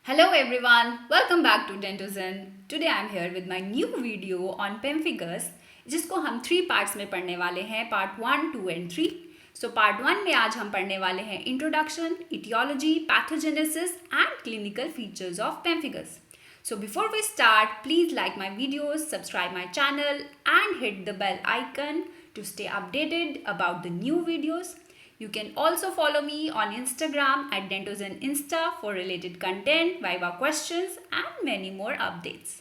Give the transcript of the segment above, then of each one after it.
Hello everyone, welcome back to Dentozen. Today I am here with my new video on pemphigus जिसको हम 3 parts में पढ़ने वाले हैं, पार्ट 1, 2 एंड 3. सो पार्ट 1 में आज हम पढ़ने वाले हैं introduction, aetiology, pathogenesis and clinical features of pemphigus. So before we start, please like my videos, subscribe my channel and hit the bell icon to stay updated about the new videos. You can also follow me on Instagram at Dentozen Insta for related content, Viva questions and many more updates.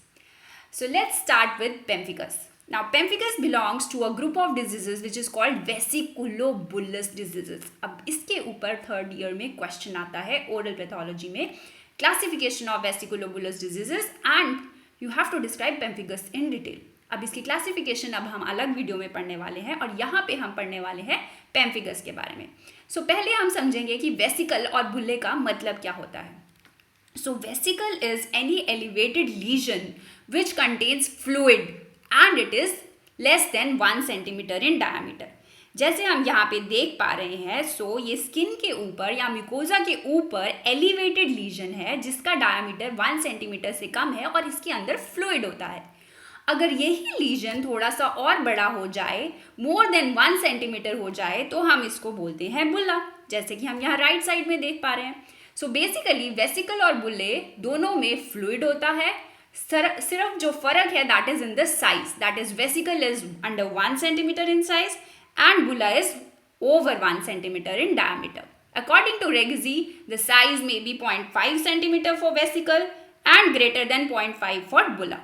So let's start with pemphigus. Now pemphigus belongs to a group of diseases which is called vesiculobullous diseases. अब इसके ऊपर third year में question आता है oral pathology में, classification of vesiculobullous diseases and you have to describe pemphigus in detail. अब इसकी classification अब हम अलग वीडियो में पढ़ने वाले हैं और यहाँ पे हम पढ़ने वाले हैं पेम्फिगस के बारे में. सो पहले हम समझेंगे कि वेसिकल और बुल्ले का मतलब क्या होता है. So vesicle is any elevated lesion which contains fluid and it is less than 1 centimetre in diameter. जैसे हम यहाँ पे देख पा रहे हैं, सो ये स्किन के ऊपर या म्यूकोजा के ऊपर एलिवेटेड लीजन है जिसका डायमीटर 1 सेंटीमीटर से कम है और इसके अंदर फ्लूइड होता है. अगर यही लीजन थोड़ा सा और बड़ा हो जाए, मोर देन 1 सेंटीमीटर हो जाए, तो हम इसको बोलते हैं बुल्ला, जैसे कि हम यहाँ राइट साइड में देख पा रहे हैं. सो बेसिकली वेसिकल और बुल्ले दोनों में फ्लूइड होता है. सिर्फ जो फर्क है that is in the size, that is vesicle is under 1 centimetre in size and bulla is over 1 centimeter in diameter. According to Regzi, the size may be 0.5 centimeter for vesicle and greater than 0.5 for bulla.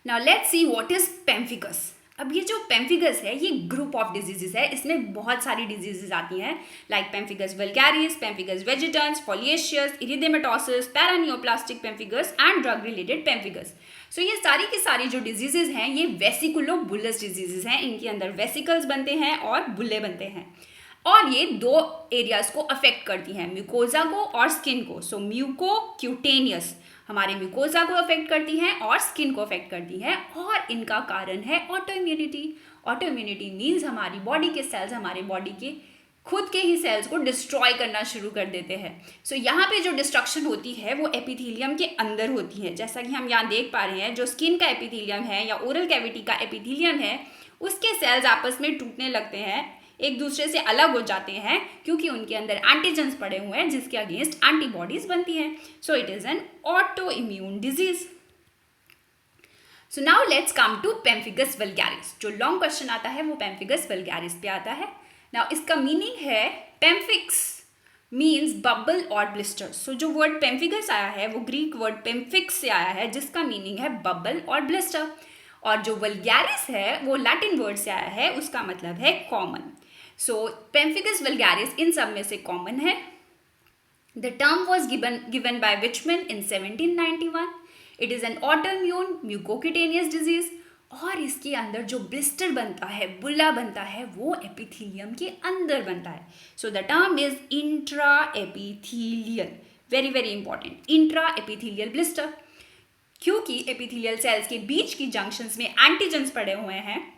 Now let's see what is pemphigus. अब ये जो pemphigus है ये group of diseases है. इसमें बहुत सारी diseases आती हैं like pemphigus vulgaris, pemphigus vegetans, foliaceus, erythematosus, paraneoplastic pemphigus and drug related pemphigus. So ये सारी की सारी जो डिजीजेज हैं ये वेसिकुलोबुलस डिजीजेज हैं. इनके अंदर वेसिकल्स बनते हैं और बुल्ले बनते हैं और ये दो एरियाज को अफेक्ट करती हैं, म्यूकोजा को और स्किन को. सो म्यूकोक्यूटेनियस हमारे म्यूकोजा को अफेक्ट करती हैं और स्किन को अफेक्ट करती हैं और इनका कारण है auto immunity. Auto immunity means हमारी बॉडी के सेल्स हमारे बॉडी के खुद के ही सेल्स को डिस्ट्रॉय करना शुरू कर देते हैं. सो यहाँ पे जो डिस्ट्रक्शन होती है वो एपिथेलियम के अंदर होती है. जैसा कि हम यहाँ देख पा रहे हैं, जो स्किन का एपिथेलियम है या ओरल कैविटी का एपिथेलियम है उसके सेल्स आपस में टूटने लगते हैं, एक दूसरे से अलग हो जाते हैं क्योंकि उनके अंदर एंटीजेंस पड़े हुए हैं जिसके अगेंस्ट एंटीबॉडीज बनती हैं. So it is an autoimmune disease. So now let's come to pemphigus vulgaris. जो लॉन्ग क्वेश्चन आता है वो पेम्फिगस वल्गैरिस पे आता है. नाउ इसका मीनिंग है पेम्फिक्स मीन्स बबल और ब्लिस्टर. सो जो वर्ड पेम्फिगस आया है वो ग्रीक वर्ड पेम्फिक्स से आया है जिसका मीनिंग है बबल और ब्लिस्टर. और जो वल्गैरिस है वो लैटिन वर्ड से आया है, उसका मतलब है कॉमन. सो पेम्फिगस वल्गैरिस इन सब में से कॉमन है. The term was given by Wichmann in 1791. It is an autoimmune mucocutaneous disease और इसके अंदर जो ब्लिस्टर बनता है, बुल्ला बनता है, वो एपिथेलियम के अंदर बनता है. So the term is intra epithelial, very very important, intra epithelial blister, क्योंकि एपिथेलियल सेल्स के बीच की जंक्शंस में एंटीजेंस पड़े हुए हैं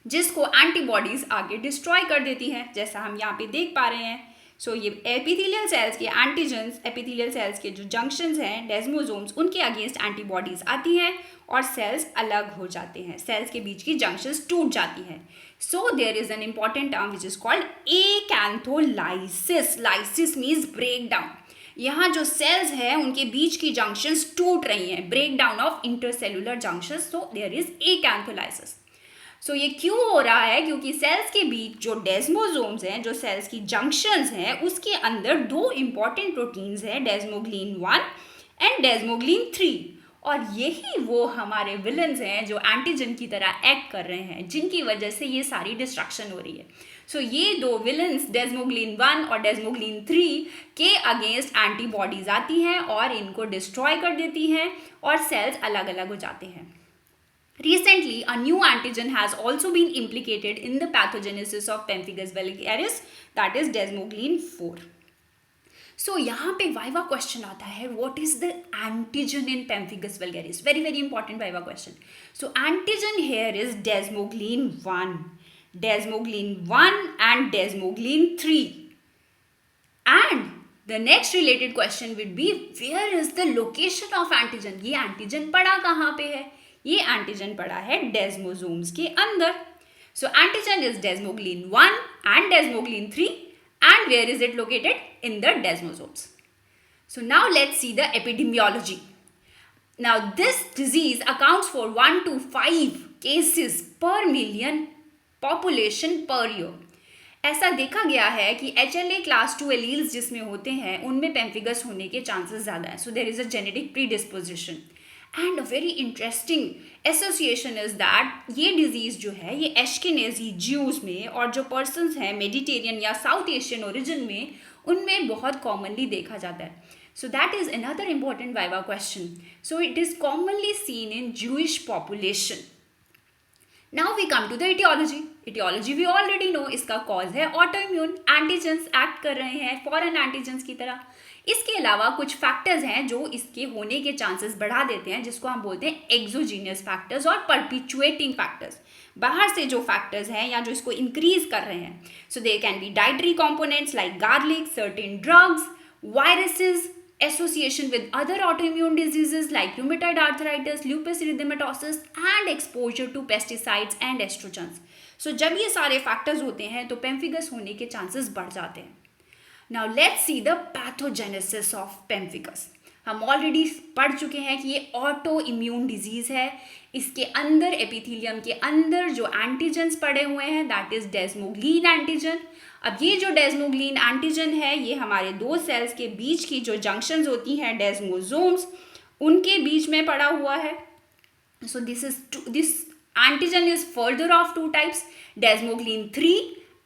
जिसको एंटीबॉडीज आगे डिस्ट्रॉय कर देती हैं, जैसा हम यहाँ पे देख पा रहे हैं. सो ये एपिथेलियल सेल्स के एंटीजेंस, एपिथेलियल सेल्स के जो जंक्शंस हैं डेस्मोसोम्स, उनके अगेंस्ट एंटीबॉडीज आती हैं और सेल्स अलग हो जाते हैं, सेल्स के बीच की जंक्शंस टूट जाती हैं. So there is an important term which is called acantholysis. Lysis means break down. यहाँ जो सेल्स हैं उनके बीच की जंक्शंस टूट रही हैं, break down of intercellular junctions. So there is acantholysis. So ये क्यों हो रहा है? क्योंकि सेल्स के बीच जो डेस्मोसोम्स हैं, जो सेल्स की जंक्शंस हैं, उसके अंदर दो इंपॉर्टेंट प्रोटीन्स हैं, डेस्मोग्लिन 1 एंड डेस्मोग्लिन 3. और यही वो हमारे विलन्स हैं जो एंटीजन की तरह एक्ट कर रहे हैं, जिनकी वजह से ये सारी डिस्ट्रक्शन हो रही है. सो ये दो विलन्स डेस्मोग्लिन 1 और डेस्मोग्लिन 3 के अगेंस्ट एंटीबॉडीज आती हैं और इनको डिस्ट्रॉय कर देती हैं और सेल्स अलग अलग हो जाते हैं. Recently, a new antigen has also been implicated in the pathogenesis of pemphigus vulgaris, that is desmoglein 4. So यहाँ पे वाइवा क्वेश्चन आता है, what is the antigen in pemphigus vulgaris? Very very important viva question. So antigen here is desmoglein 1, desmoglein 1 and desmoglein 3. And the next related question would be where is the location of antigen. ये antigen पड़ा कहाँ पे है? ये antigen पड़ा है desmosomes के अंदर. So antigen is desmoglein 1 and desmoglein 3 and where is it located? In the desmosomes. So now let's see the epidemiology. Now this disease accounts for 1 to 5 cases per million population per year. ऐसा देखा गया है कि HLA class 2 alleles जिसमें होते हैं उनमें pemphigus होने के चांसेस ज़्यादा हैं. So there is a genetic predisposition. And a very interesting association is that ये डिजीज़ जो है ये एश्केनेज़ी ज्यूज़ में और जो पर्सनस हैं मेडिटेरियन या साउथ एशियन ओरिजिन में उनमें बहुत कॉमनली देखा जाता है. So that is another important viva question. So it is commonly seen in Jewish population. Now we come to the aetiology. Aetiology we already know. इसका cause है autoimmune. Antigens act कर रहे हैं फॉरेन एंटीजेंस की तरह. इसके अलावा कुछ फैक्टर्स हैं जो इसके होने के चांसेस बढ़ा देते हैं जिसको हम बोलते हैं एक्सोजीनियस फैक्टर्स और परपिचुएटिंग फैक्टर्स. बाहर से जो फैक्टर्स हैं या जो इसको इंक्रीज कर रहे हैं. So they can be dietary components like garlic, certain drugs, viruses, association with other autoimmune diseases like rheumatoid arthritis, lupus erythematosus and exposure to pesticides and estrogens. So जब ये सारे factors होते हैं तो पेम्फिगस होने के chances बढ़ जाते हैं. Now let's see the pathogenesis of pemphigus. हम ऑलरेडी पढ़ चुके हैं कि ये ऑटो इम्यून डिजीज़ है. इसके अंदर एपिथेलियम के अंदर जो एंटीजन्स पड़े हुए हैं दैट इज डेस्मोग्लिन एंटीजन. अब ये जो डेस्मोग्लिन एंटीजन है ये हमारे दो सेल्स के बीच की जो जंक्शंस होती हैं डेस्मोसोम्स उनके बीच में पड़ा हुआ है. So this antigen is further of two types, desmoglein 3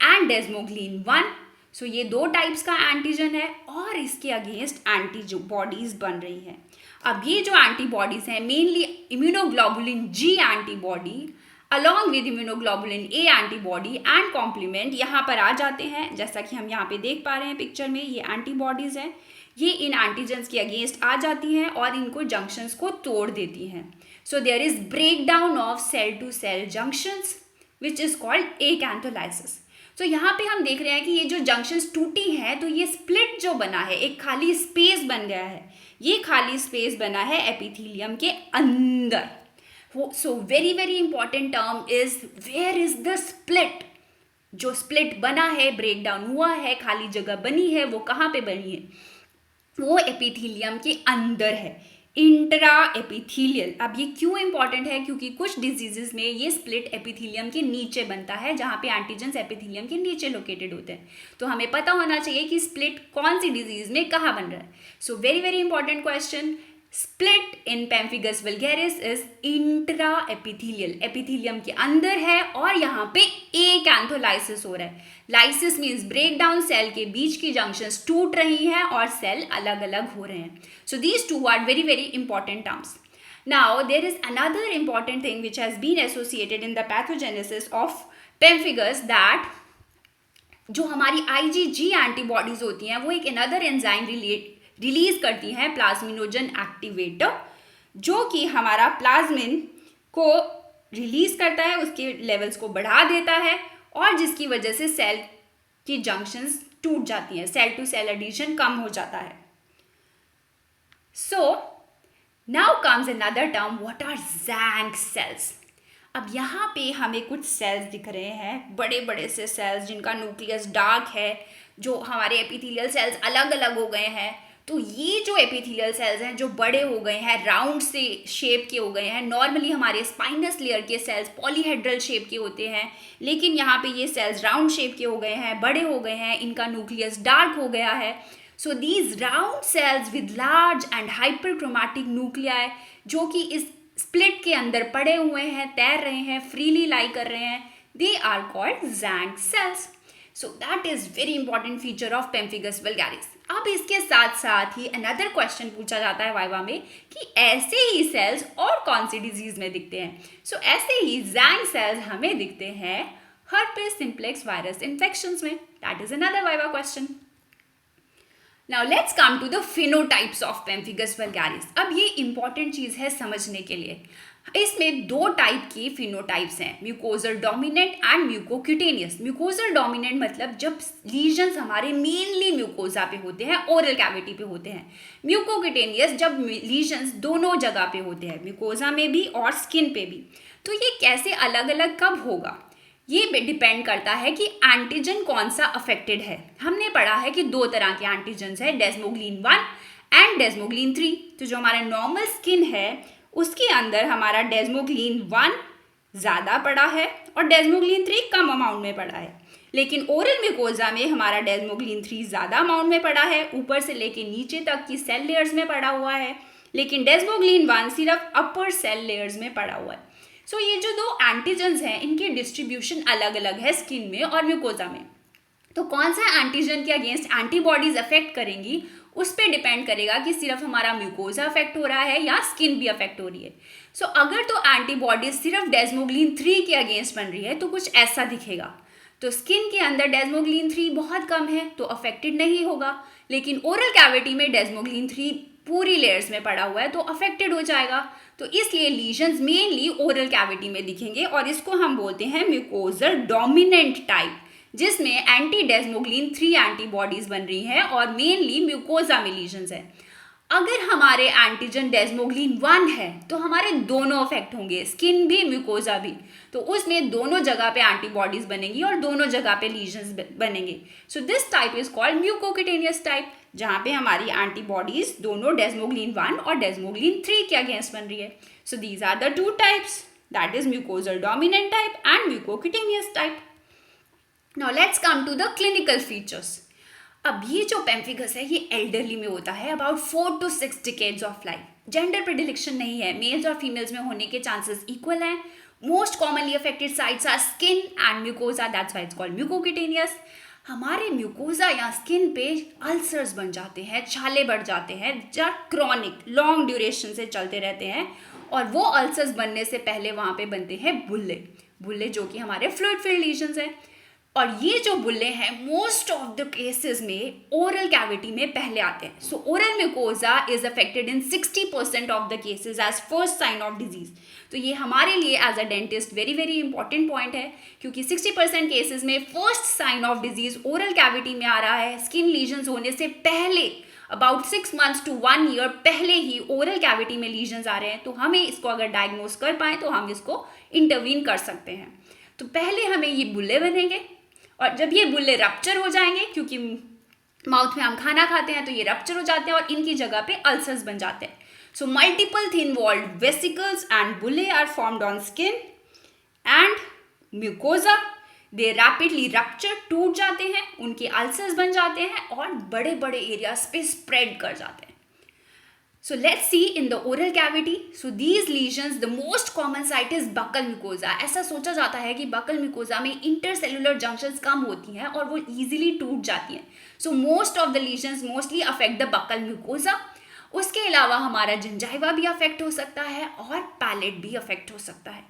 and desmoglein 1. So ये दो टाइप्स का एंटीजन है और इसके अगेंस्ट एंटीबॉडीज बन रही हैं. अब ये जो एंटीबॉडीज हैं mainly immunoglobulin G antibody along with immunoglobulin A antibody and complement यहाँ पर आ जाते हैं. जैसा कि हम यहाँ पे देख पा रहे हैं पिक्चर में ये एंटीबॉडीज हैं. ये इन एंटीजन्स के अगेंस्ट आ जाती हैं और इनको जंक्शंस को तोड़ देती हैं. So there is break down of cell to cell junctions which is called acantholysis. तो यहाँ पे हम देख रहे हैं कि ये जो जंक्शंस टूटी हैं तो ये स्प्लिट जो बना है एक खाली स्पेस बन गया है. ये खाली स्पेस बना है एपिथेलियम के अंदर. So very very important term is where is the split. जो स्प्लिट बना है ब्रेक डाउन हुआ है खाली जगह बनी है वो कहाँ पे बनी है? वो एपिथेलियम के अंदर है, इंट्रा एपिथेलियल. अब ये क्यों इंपॉर्टेंट है? क्योंकि कुछ डिजीजेस में ये स्प्लिट एपिथेलियम के नीचे बनता है जहाँ पे एंटीजन्स एपिथेलियम के नीचे लोकेटेड होते हैं. तो हमें पता होना चाहिए कि स्प्लिट कौन सी डिजीज में कहाँ बन रहा है. सो very very important question. Split in pemphigus vulgaris is intra epithelial. Epithelium के अंदर है और यहाँ पे एकैंथोलाइसिस हो रहा है. Lysis means break down. Cell के बीच की जंक्शंस टूट रही हैं और सेल अलग अलग हो रहे हैं. So these two are very very important terms. Now there is another important thing which has been associated in the pathogenesis of pemphigus that जो हमारी IgG एंटीबॉडीज होती हैं वो एक अनदर एंजाइम रिलीज करती हैं प्लाज्मिनोजन एक्टिवेटर जो कि हमारा प्लाज्मिन को रिलीज करता है, उसके लेवल्स को बढ़ा देता है और जिसकी वजह से सेल की जंक्शंस टूट जाती हैं, सेल टू सेल एडिशन कम हो जाता है. So now comes another term, what are Tzanck cells. अब यहाँ पे हमें कुछ सेल्स दिख रहे हैं, बड़े बड़े से सेल्स जिनका न्यूक्लियस डार्क है, जो हमारे एपिथेलियल सेल्स अलग अलग हो गए हैं. तो ये जो एपिथेलियल सेल्स हैं जो बड़े हो गए हैं, राउंड से शेप के हो गए हैं. नॉर्मली हमारे स्पाइनस लेयर के सेल्स पॉलीहेड्रल शेप के होते हैं, लेकिन यहाँ पे ये सेल्स राउंड शेप के हो गए हैं, बड़े हो गए हैं, इनका न्यूक्लियस डार्क हो गया है. So these round cells with large and hyperchromatic nuclei जो कि इस स्प्लिट के अंदर पड़े हुए हैं, तैर रहे हैं, फ्रीली लाई कर रहे हैं, they are called Tzanck cells. So that is very important feature of pemphigus vulgaris. अब इसके साथ साथ ही अनदर क्वेश्चन पूछा जाता है वाइवा में कि ऐसे ही सेल्स और कौन सी डिजीज में दिखते हैं. सो ऐसे ही ज़ैंक सेल्स हमें दिखते हैं हर्पेस सिम्प्लेक्स वायरस इन्फेक्शंस में. That is another viva question. Now let's come to the phenotypes of pemphigus vulgaris. अब ये इंपॉर्टेंट चीज़ है समझने के लिए. इसमें दो टाइप के फिनोटाइप्स हैं, mucosal dominant and mucocutaneous. Mucosal dominant मतलब जब लीजन्स हमारे मेनली म्यूकोजा पे होते हैं, ओरल कैविटी पे होते हैं। म्यूकोक्यूटेनियस जब लीजन्स दोनों जगह पे होते हैं, म्यूकोजा में भी और स्किन पे भी। तो ये कैसे अलग अलग कब होगा, ये डिपेंड करता है कि एंटीजन कौन सा अफेक्टेड है। हमने पढ़ा है कि दो तरह के एंटीजन्स है, डेस्मोग्लिन 1 एंड डेस्मोग्लिन 3। तो जो हमारा नॉर्मल स्किन है उसके अंदर हमारा डेस्मोग्लिन 1 ज़्यादा पड़ा है और डेस्मोग्लिन 3 कम अमाउंट में पड़ा है। लेकिन ओरल म्यूकोजा में हमारा डेस्मोग्लिन 3 ज़्यादा अमाउंट में पड़ा है, ऊपर से लेके नीचे तक की सेल लेयर्स में पड़ा हुआ है, लेकिन डेस्मोग्लिन 1 सिर्फ अपर सेल लेयर्स में पड़ा हुआ है। सो ये जो दो एंटीजन्स हैं इनकी डिस्ट्रीब्यूशन अलग अलग है स्किन में और म्यूकोजा में। तो कौन सा एंटीजन के अगेंस्ट एंटीबॉडीज अफेक्ट करेंगी उस पर डिपेंड करेगा कि सिर्फ हमारा म्यूकोजा अफेक्ट हो रहा है या स्किन भी अफेक्ट हो रही है। सो अगर तो एंटीबॉडीज सिर्फ डेस्मोग्लिन 3 के अगेंस्ट बन रही है तो कुछ ऐसा दिखेगा। तो स्किन के अंदर डेस्मोग्लिन 3 बहुत कम है तो अफेक्टेड नहीं होगा, लेकिन ओरल कैविटी में डेस्मोग्लिन 3 पूरी लेयर्स में पड़ा हुआ है तो अफेक्टेड हो जाएगा। तो इसलिए लीजन्स मेनली ओरल कैविटी में दिखेंगे और इसको हम बोलते हैं म्यूकोजल डोमिनेंट टाइप, जिसमें एंटी डेस्मोग्लिन 3 एंटीबॉडीज बन रही हैं और मेनली म्यूकोजा में लीजन्स है। अगर हमारे एंटीजन डेस्मोग्लिन 1 है तो हमारे दोनों अफेक्ट होंगे, स्किन भी म्यूकोजा भी। तो उसमें दोनों जगह पे एंटीबॉडीज बनेंगी और दोनों जगह पे लीजन्स बनेंगे। So this type is called mucocutaneous type, जहाँ पे हमारी एंटीबॉडीज दोनों डेस्मोग्लिन 1 और डेस्मोग्लिन 3 के अगेंस्ट बन रही है। So these are the two types, that is mucosal dominant type and mucocutaneous type. Now let's come to the clinical features. अब ये जो पेम्फिगस है ये एल्डरली में होता है, about 4 to 6 decades of life. Gender predilection नहीं है, मेल्स और फीमेल्स में होने के चांसेस इक्वल हैं। Most commonly affected sites are skin and mucosa, that's why it's called mucocutaneous. हमारे म्यूकोजा या स्किन पे अल्सर्स बन जाते हैं, छाले बढ़ जाते हैं, जो क्रॉनिक लॉन्ग ड्यूरेशन से चलते रहते हैं, और वो अल्सर्स बनने से पहले वहाँ पे बनते हैं बुल्ले, बुल्ले जो कि हमारे फ्लूइड फिल्ड लीजन्स हैं। और ये जो बुल्ले हैं मोस्ट ऑफ द केसेस में ओरल कैविटी में पहले आते हैं। So oral mucosa is affected in 60% of the cases as first sign of disease. तो ये हमारे लिए as a dentist very very important point है, क्योंकि 60% केसेस में first sign of disease oral cavity में आ रहा है, स्किन लीजन्स होने से पहले, अबाउट 6 months to 1 year पहले ही ओरल कैविटी में लीजन्स आ रहे हैं। तो हमें इसको अगर डायग्नोज कर पाएँ तो हम इसको इंटरवीन कर सकते हैं। तो पहले हमें ये बुल्ले बनेंगे, और जब ये बुल्ले रप्चर हो जाएंगे, क्योंकि माउथ में हम खाना खाते हैं तो ये रप्चर हो जाते हैं और इनकी जगह पे अल्सर्स बन जाते हैं। So multiple thin walled vesicles and bullae are formed on skin and mucosa. They rapidly rupture, टूट जाते हैं, उनके अल्सर्स बन जाते हैं और बड़े बड़े एरियाज पे स्प्रेड कर जाते हैं। So let's see in the oral cavity. So these lesions, the most common site is buccal mucosa. ऐसा सोचा जाता है कि buccal mucosa में intercellular junctions कम होती हैं और वो easily टूट जाती हैं। So most of the lesions mostly affect the buccal mucosa. उसके अलावा हमारा जिंजाइवा भी अफेक्ट हो सकता है और पैलेट भी अफेक्ट हो सकता है।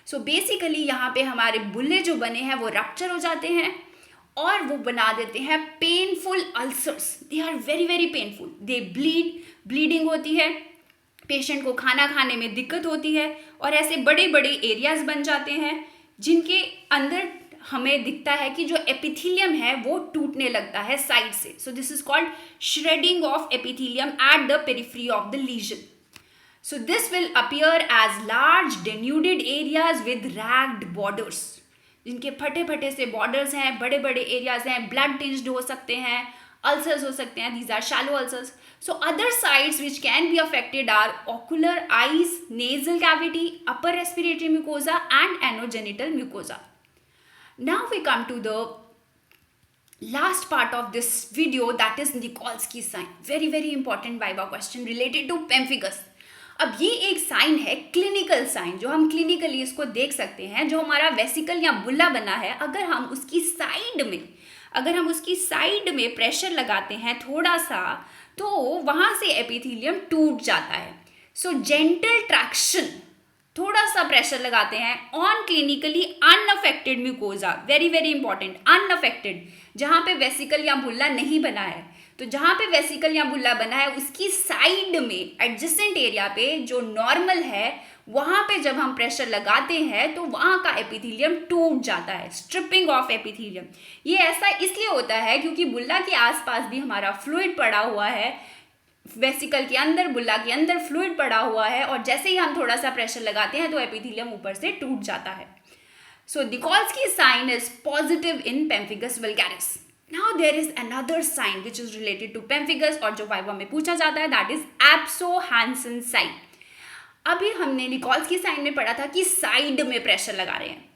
So basically यहाँ पे हमारे बुल्ले जो बने हैं वो रप्चर हो जाते हैं और वो बना देते हैं painful ulcers. They are very very painful, they bleeding होती है, पेशेंट को खाना खाने में दिक्कत होती है और ऐसे बड़े बड़े एरियाज बन जाते हैं जिनके अंदर हमें दिखता है कि जो एपिथेलियम है वो टूटने लगता है साइड से। So this is called shredding of epithelium at the periphery of the lesion. So this will appear as large denuded areas with ragged borders, जिनके फटे फटे से बॉर्डर्स हैं, बड़े बड़े एरियाज हैं, ब्लड टिंज्ड हो सकते हैं, अल्सर्स हो सकते हैं, these are shallow ulcers. So other sites which can be affected are ocular, eyes, nasal cavity, upper respiratory mucosa and anogenital mucosa. Now we come to the last part of this video, that is Nikolsky sign. Very very important viva question related to pemphigus. अब ये एक sign है, clinical sign, जो हम clinically इसको देख सकते हैं। जो हमारा वेसिकल या बुल्ला बना है, अगर हम उसकी साइड में प्रेशर लगाते हैं थोड़ा सा तो वहाँ से एपिथेलियम टूट जाता है। सो जेंटल ट्रैक्शन, थोड़ा सा प्रेशर लगाते हैं on clinically unaffected mucosa, very very important, unaffected, जहाँ पे वेसिकल या बुल्ला नहीं बना है। तो जहाँ पे वेसिकल या बुल्ला बना है उसकी साइड में एडजेसेंट एरिया पे जो नॉर्मल है वहाँ पे जब हम प्रेशर लगाते हैं तो वहाँ का एपिथेलियम टूट जाता है, स्ट्रिपिंग ऑफ एपिथेलियम। ये ऐसा इसलिए होता है क्योंकि बुल्ला के आसपास भी हमारा फ्लूइड पड़ा हुआ है, वेसिकल के अंदर, बुल्ला के अंदर फ्लूइड पड़ा हुआ है, और जैसे ही हम थोड़ा सा प्रेशर लगाते हैं तो एपिथेलियम ऊपर से टूट जाता है। So Nikolsky sign is positive in pemphigus vulgaris. Now there is another sign which is related to pemphigus और जो वाइवा में पूछा जाता है, दैट इज एब्सो-हैंसन साइन। अभी हमने निकोल्स्की साइन में पढ़ा था कि साइड में प्रेशर लगा रहे हैं,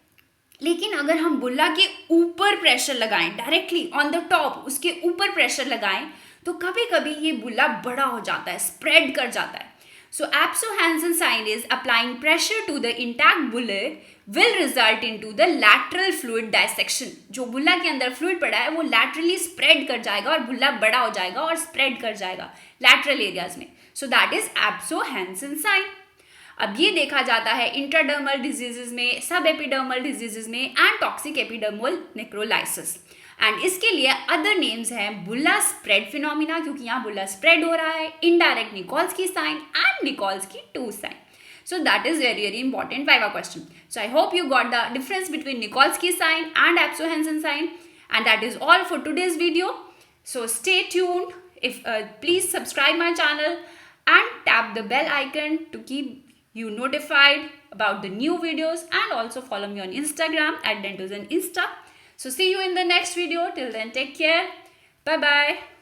लेकिन अगर हम बुल्ला के ऊपर प्रेशर लगाएं, डायरेक्टली ऑन द टॉप उसके ऊपर प्रेशर लगाएं, तो कभी कभी ये बुल्ला बड़ा हो जाता है, स्प्रेड कर जाता है। So Asboe Hansen sign is applying pressure to the intact bullae will result into the lateral fluid dissection. जो बुल्ला के अंदर फ्लूइड पड़ा है वो लैटरली स्प्रेड कर जाएगा और बुल्ला बड़ा हो जाएगा और स्प्रेड कर जाएगा लैटरल एरियाज में। So that is Asboe-Hansen sign. अब ये देखा जाता है इंट्राडर्मल डिजीजेज में, सब एपिडर्मल डिजीजेज में and toxic epidermal necrolysis. And इसके लिए अदर नेम्स हैं बुल्ला स्प्रेड फिनोमिना, क्योंकि यहाँ बुल्ला स्प्रेड हो रहा है, indirect Nikolsky sign and Nikolsky two sign. So that is very very important Viva question. So I hope you got the difference between Nikolsky sign and Abso-Hansen sign, and that is all for today's video. So stay tuned. If please subscribe my channel and tap the bell icon to keep you notified about the new videos, and also follow me on Instagram at DentoZenInsta. So see you in the next video. Till then, take care. Bye bye.